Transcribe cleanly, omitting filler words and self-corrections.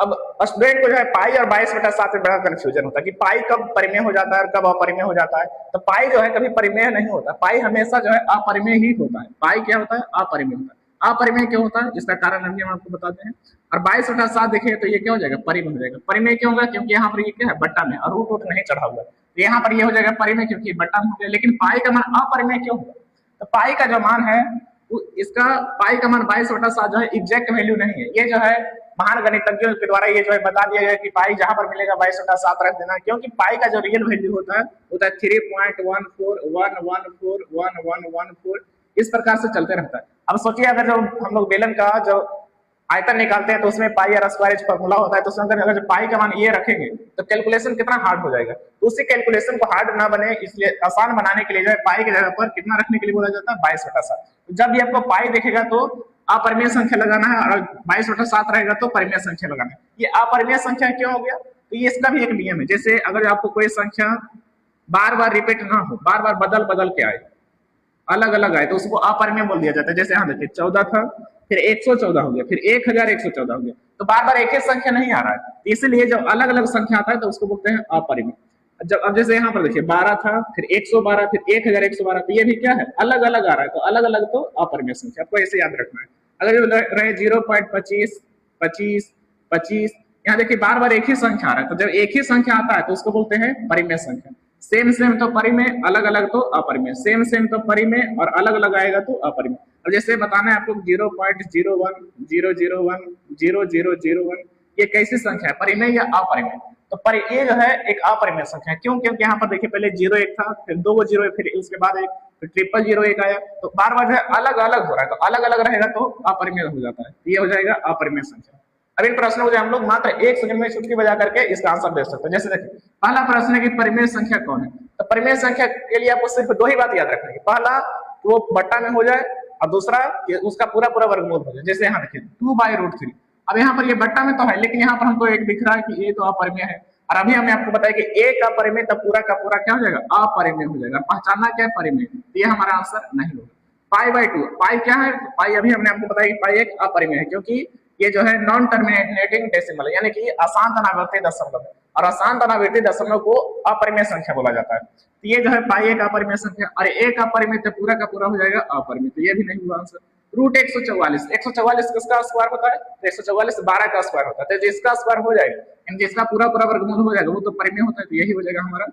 अब स्टूडेंट को जो है पाई और 22/7 में बड़ा कंफ्यूजन होता है कि पाई कब परिमेय हो जाता है और कब अपरिमेय हो जाता है। तो पाई जो है कभी परिमेय नहीं होता, पाई हमेशा जो है अपरिमेय ही होता है। पाई क्या होता है? अपरिमेय होता है। अपरिमेय क्यों होता है इसका कारण अभी हम आपको बताते हैं। और 22/7 देखिए तो ये क्या हो जाएगा? परिमेय हो जाएगा। परिमेय क्यों होगा? क्योंकि यहाँ पर ये क्या है? बट्टा में, और रूट वूट नहीं चढ़ा हुआ, तो यहाँ पर ये हो जाएगा परिमेय क्योंकि बट्टा में हो गया। लेकिन पाई का मान अपरिमेय क्यों होगा? तो पाई का जो मान है इसका, पाई का मान 22/7 जो है एग्जैक्ट वैल्यू नहीं है। ये जो है महान गणितज्ञों के द्वारा ये जो है बता दिया गया कि पाई जहां पर मिलेगा 22/7 रख देना, क्योंकि पाई का जो रियल वैल्यू होता है 3.141411114। इस प्रकार से चलते रहता है। अब सोचिए अगर जो हम लोग बेलन का जो आयतन निकालते हैं तो उसमें पाई आर स्क्वायर फॉर्मूला होता है, तो उसमें अगर पाई का मान ये रखेंगे तो कैलकुलेशन कितना हार्ड हो जाएगा। तो उसी कैलकुलेशन को हार्ड ना बने इसलिए आसान बनाने के लिए जो है पाई की जगह पर कितना रखने के लिए बोला जाता है? 22/7। जब भी आपको पाई देखेगा तो अपरिमेय संख्या लगाना है, और 22/7 रहेगा तो परिमेय संख्या लगाना है। ये अपरिमेय संख्या क्यों हो गया? तो ये इसका भी एक नियम है। जैसे अगर आपको कोई संख्या बार बार रिपीट ना हो, बार बार बदल बदल के आए, अलग अलग आए, तो उसको अपरिमेय बोल दिया जाता है। जैसे यहाँ देखिए 14 था, फिर 114 हो गया, फिर 1114 हो गया, तो बार बार एक ही संख्या नहीं आ रहा है, इसलिए जब अलग अलग संख्या आता है तो उसको बोलते हैं अपरिमेय। जब अब जैसे यहाँ पर देखिए 12 था, फिर 112, फिर 1112, तो ये भी क्या है? अलग अलग आ रहा है, तो अलग अलग तो अपरिमेय संख्या, आपको ऐसे याद रखना है। अगर रहे 0.25 25 25, यहाँ देखिए बार बार एक ही संख्या आ रहा है, तो जब एक ही संख्या आता है तो उसको बोलते हैं परिमेय संख्या। सेम सेम तो परिमेय, अलग अलग तो अपरिमेय, सेम सेम तो परिमेय और अलग अलग आएगा तो अपरिमेय। अब जैसे बताना है आपको 0.01 ये कैसी संख्या है? परिमेय या अपरिमेय? तो ये जो है एक अपरिमेय संख्या है। क्यों? क्योंकि यहाँ पर देखिए पहले 0 1 था, फिर 2 0 फिर उसके बाद एक, फिर 000 आया, तो बार बार जो है अलग अलग हो रहा है, तो अलग अलग रहेगा तो अपरिमेय हो जाता है। ये हो जाएगा अपरिमेय संख्या। अब इन प्रश्नों को हम लोग मात्र 1 सेकंड में चुटकी बजा करके इसका आंसर दे सकते हैं। जैसे देखिए पहला प्रश्न है कि परिमेय संख्या कौन है? तो परिमेय संख्या के लिए आपको सिर्फ 2 ही बात याद रखना है। पहला वो बट्टा में हो जाए, और दूसरा उसका पूरा पूरा वर्गमूल हो जाए। जैसे यहाँ देखिए 2/√3। अब यहाँ पर ये बट्टा में तो है, लेकिन यहाँ पर हमको एक दिख रहा है कि ये तो अपरिमेय है, और अभी हमने आपको बताया कि एक अपरिमेय तब पूरा का पूरा क्या हो जाएगा? अपरिमेय हो जाएगा। पहचानना क्या है? परिमेय। ये हमारा आंसर नहीं होगा। पाई/2, पाई क्या है? पाई अभी हमने आपको बताया कि पाई एक अपरिमेय है, क्योंकि ये जो है नॉन टर्मिनेटिंग डेसिमल है, यानी कि अशांत अनावर्ती दशमलव है, और अशांत अनावर्ती दशमलव को अपरिमेय संख्या बोला जाता है। तो ये जो है पाई एक अपरिमेय संख्या, और एक अपरिमेय तो पूरा का पूरा हो जाएगा अपरिमेय, तो ये भी नहीं हुआ आंसर। √144, 144 किसका स्क्वायर होता है? तो 144 12 का स्क्वायर होता है, तो जिसका स्क्वायर हो जाएगा, जिसका पूरा पूरा वर्गमूल हो जाएगा वो तो परिमेय होता है, तो यही हो जाएगा हमारा